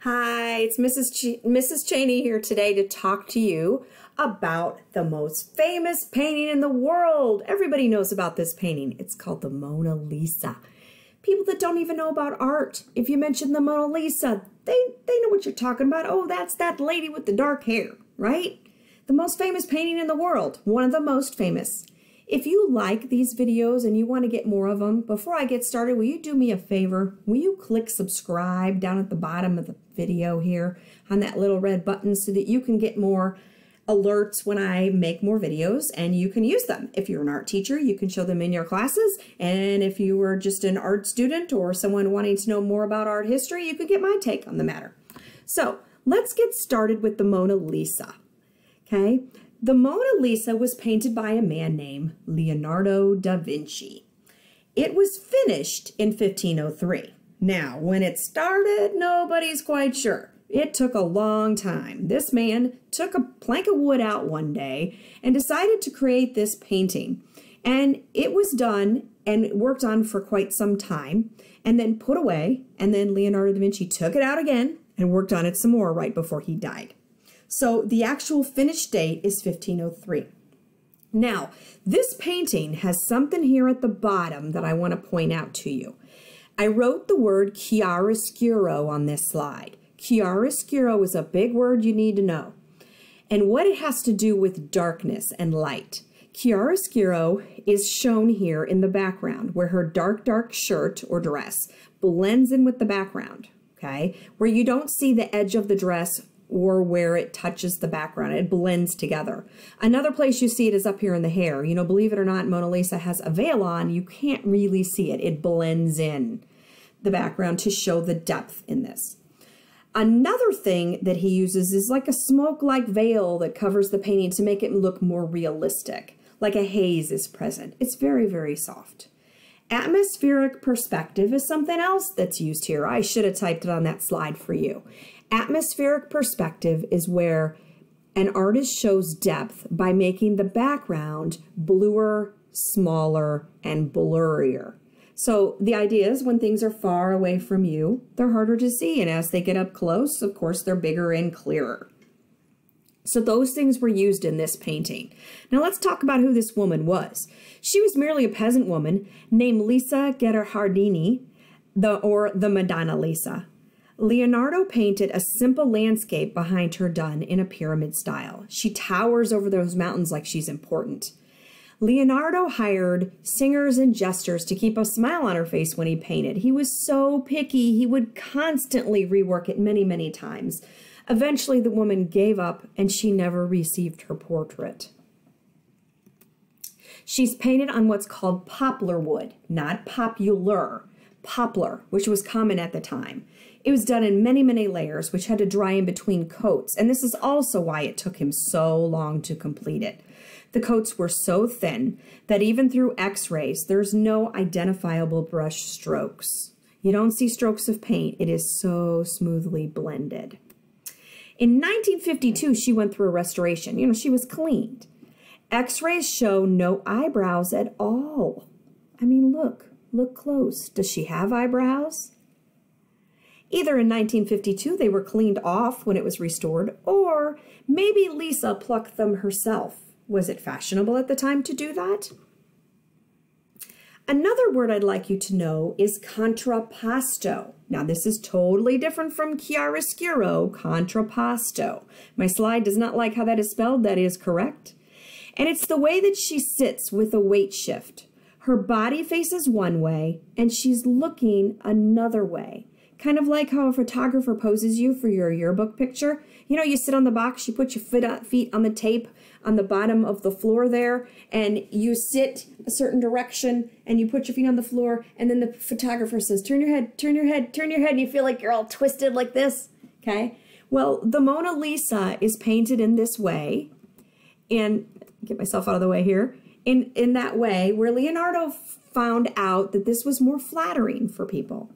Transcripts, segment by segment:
Hi, it's Mrs. Cheney here today to talk to you about the most famous painting in the world. Everybody knows about this painting. It's called the Mona Lisa. People that don't even know about art, if you mention the Mona Lisa, they know what you're talking about. Oh, that's that lady with the dark hair, right? The most famous painting in the world, one of the most famous. If you like these videos and you want to get more of them, before I get started, will you do me a favor? Will you click subscribe down at the bottom of the video here on that little red button so that you can get more alerts when I make more videos and you can use them. If you're an art teacher, you can show them in your classes. And if you were just an art student or someone wanting to know more about art history, you could get my take on the matter. So let's get started with the Mona Lisa, okay? The Mona Lisa was painted by a man named Leonardo da Vinci. It was finished in 1503. Now, when it started, nobody's quite sure. It took a long time. This man took a plank of wood out one day and decided to create this painting. And it was done and worked on for quite some time and then put away. And then Leonardo da Vinci took it out again and worked on it some more right before he died. So the actual finished date is 1503. Now, this painting has something here at the bottom that I want to point out to you. I wrote the word chiaroscuro on this slide. Chiaroscuro is a big word you need to know. And what it has to do with darkness and light. Chiaroscuro is shown here in the background where her dark shirt or dress blends in with the background, okay? Where you don't see the edge of the dress or where it touches the background. It blends together. Another place you see it is up here in the hair. You know, believe it or not, Mona Lisa has a veil on. You can't really see it. It blends in the background to show the depth in this. Another thing that he uses is like a smoke-like veil that covers the painting to make it look more realistic, like a haze is present. It's very, very soft. Atmospheric perspective is something else that's used here. I should have typed it on that slide for you. Atmospheric perspective is where an artist shows depth by making the background bluer, smaller, and blurrier. So the idea is when things are far away from you, they're harder to see. And as they get up close, of course, they're bigger and clearer. So those things were used in this painting. Now let's talk about who this woman was. She was merely a peasant woman named Lisa Gherardini, or the Madonna Lisa. Leonardo painted a simple landscape behind her done in a pyramid style. She towers over those mountains like she's important. Leonardo hired singers and jesters to keep a smile on her face when he painted. He was so picky, he would constantly rework it many, many times. Eventually, the woman gave up and she never received her portrait. She's painted on what's called poplar wood, not popular, poplar, which was common at the time. It was done in many, many layers, which had to dry in between coats, and this is also why it took him so long to complete it. The coats were so thin that even through x-rays, there's no identifiable brush strokes. You don't see strokes of paint. It is so smoothly blended. In 1952, she went through a restoration. You know, she was cleaned. X-rays show no eyebrows at all. I mean, look close. Does she have eyebrows? Either in 1952 they were cleaned off when it was restored, or maybe Lisa plucked them herself. Was it fashionable at the time to do that? Another word I'd like you to know is contrapposto. Now this is totally different from chiaroscuro, contrapposto. My slide does not like how that is spelled. That is correct. And it's the way that she sits with a weight shift. Her body faces one way and she's looking another way. Kind of like how a photographer poses you for your yearbook picture. You know, you sit on the box, you put your feet on the tape on the bottom of the floor there, and you sit a certain direction, and you put your feet on the floor, and then the photographer says, turn your head, turn your head, turn your head, and you feel like you're all twisted like this, okay? Well, the Mona Lisa is painted in this way, and get myself out of the way here, in that way where Leonardo found out that this was more flattering for people.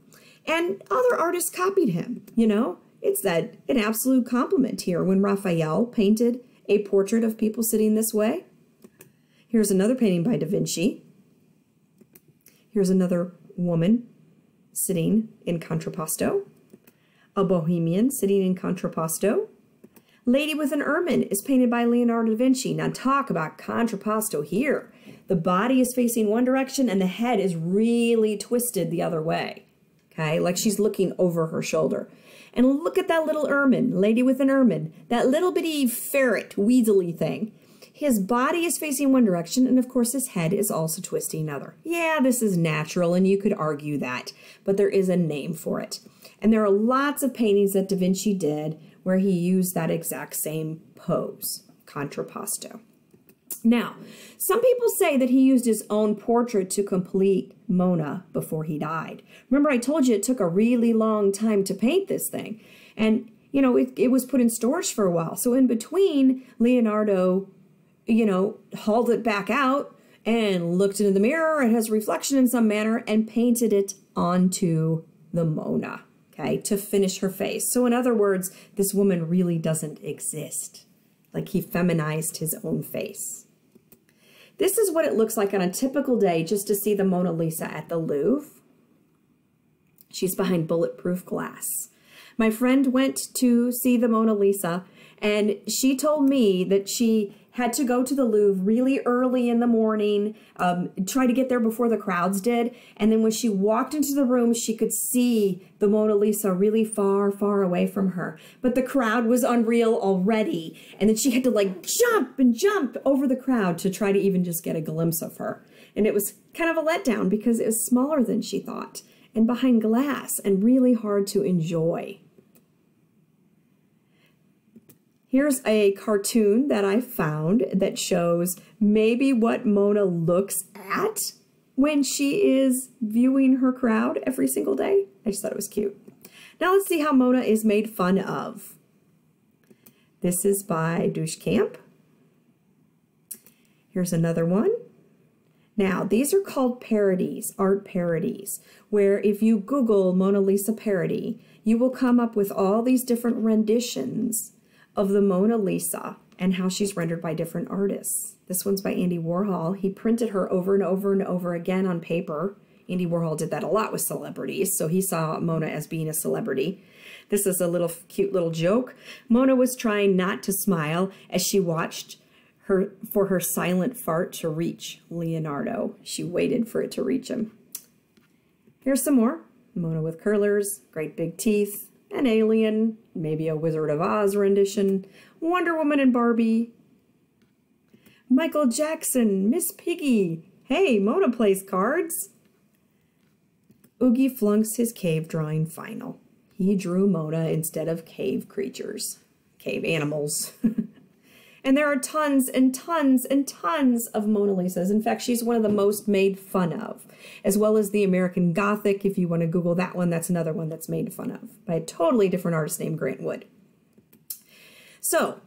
And other artists copied him, you know. It's an absolute compliment here when Raphael painted a portrait of people sitting this way. Here's another painting by Da Vinci. Here's another woman sitting in contrapposto. A Bohemian sitting in contrapposto. Lady with an Ermine is painted by Leonardo da Vinci. Now talk about contrapposto here. The body is facing one direction and the head is really twisted the other way. Okay, like she's looking over her shoulder. And look at that little ermine, lady with an ermine, that little bitty ferret, weaselly thing. His body is facing one direction, and of course his head is also twisting another. Yeah, this is natural, and you could argue that, but there is a name for it. And there are lots of paintings that Da Vinci did where he used that exact same pose, contrapposto. Now, some people say that he used his own portrait to complete Mona before he died. Remember, I told you it took a really long time to paint this thing. And, you know, it was put in storage for a while. So in between, Leonardo, you know, hauled it back out and looked into the mirror at his reflection in some manner and painted it onto the Mona, okay, to finish her face. So in other words, this woman really doesn't exist. Like he feminized his own face. This is what it looks like on a typical day just to see the Mona Lisa at the Louvre. She's behind bulletproof glass. My friend went to see the Mona Lisa, and she told me that she had to go to the Louvre really early in the morning, try to get there before the crowds did. And then when she walked into the room, she could see the Mona Lisa really far, far away from her. But the crowd was unreal already. And then she had to like jump and jump over the crowd to try to even just get a glimpse of her. And it was kind of a letdown because it was smaller than she thought and behind glass and really hard to enjoy. Here's a cartoon that I found that shows maybe what Mona looks at when she is viewing her crowd every single day. I just thought it was cute. Now let's see how Mona is made fun of. This is by Duschkamp. Here's another one. Now, these are called parodies, art parodies, where if you Google Mona Lisa parody, you will come up with all these different renditions of the Mona Lisa and how she's rendered by different artists. This one's by Andy Warhol. He printed her over and over and over again on paper. Andy Warhol did that a lot with celebrities, so he saw Mona as being a celebrity. This is a little cute little joke. Mona was trying not to smile as she watched for her silent fart to reach Leonardo. She waited for it to reach him. Here's some more. Mona with curlers, great big teeth, an alien, maybe a Wizard of Oz rendition, Wonder Woman and Barbie, Michael Jackson, Miss Piggy, hey, Mona plays cards. Oogie flunks his cave drawing final. He drew Mona instead of cave creatures, cave animals. And there are tons and tons and tons of Mona Lisas. In fact, she's one of the most made fun of, as well as the American Gothic. If you want to Google that one, that's another one that's made fun of by a totally different artist named Grant Wood. So,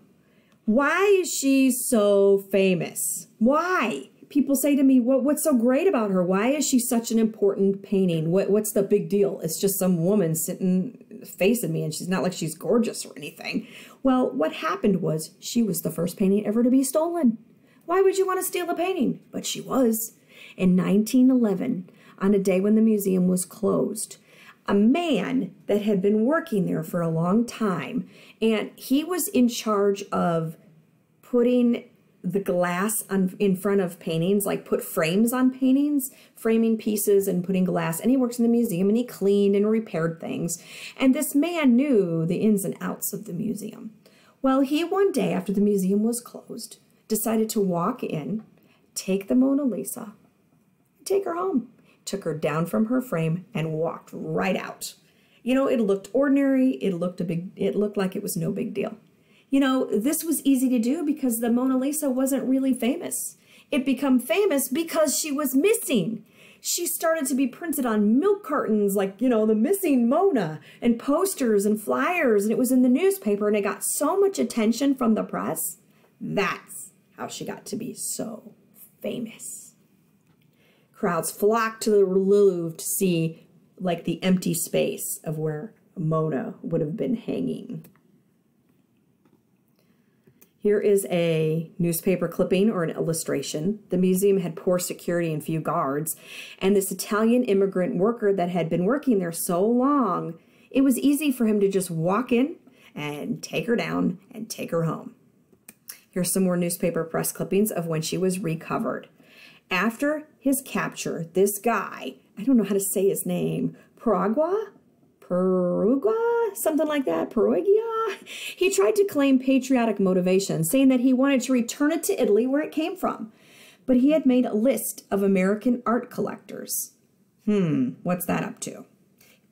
why is she so famous? Why? People say to me, what's so great about her? Why is she such an important painting? What's the big deal? It's just some woman sitting facing me, and she's not like she's gorgeous or anything. Well, what happened was she was the first painting ever to be stolen. Why would you want to steal a painting? But she was. In 1911, on a day when the museum was closed, a man that had been working there for a long time, and he was in charge of putting the glass in front of paintings, like put frames on paintings, framing pieces and putting glass. And he works in the museum, and he cleaned and repaired things. And this man knew the ins and outs of the museum. Well, he one day after the museum was closed, decided to walk in, take the Mona Lisa, take her home, took her down from her frame and walked right out. You know, it looked ordinary. It looked like it was no big deal. You know, this was easy to do because the Mona Lisa wasn't really famous. It became famous because she was missing. She started to be printed on milk cartons, like, you know, the missing Mona, and posters and flyers, and it was in the newspaper, and it got so much attention from the press. That's how she got to be so famous. Crowds flocked to the Louvre to see, like, the empty space of where Mona would have been hanging. Here is a newspaper clipping or an illustration. The museum had poor security and few guards, and this Italian immigrant worker that had been working there so long, It was easy for him to just walk in and take her down and take her home. Here's some more newspaper press clippings of when she was recovered. After his capture, this guy, I don't know how to say his name, Perugua, something like that, Perugia. He tried to claim patriotic motivation, saying that he wanted to return it to Italy where it came from. But he had made a list of American art collectors. What's that up to?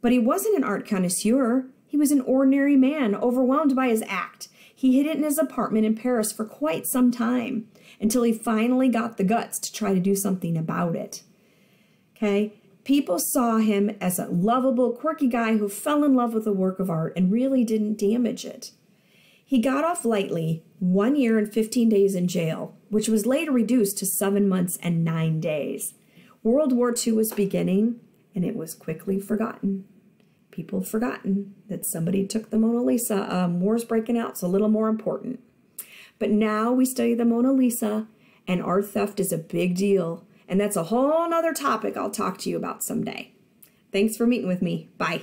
But he wasn't an art connoisseur. He was an ordinary man, overwhelmed by his act. He hid it in his apartment in Paris for quite some time, until he finally got the guts to try to do something about it. Okay? People saw him as a lovable, quirky guy who fell in love with a work of art and really didn't damage it. He got off lightly, 1 year and 15 days in jail, which was later reduced to 7 months and 9 days. World War II was beginning, and it was quickly forgotten. People had forgotten that somebody took the Mona Lisa. War's breaking out, so a little more important. But now we study the Mona Lisa, and art theft is a big deal. And that's a whole nother topic I'll talk to you about someday. Thanks for meeting with me. Bye.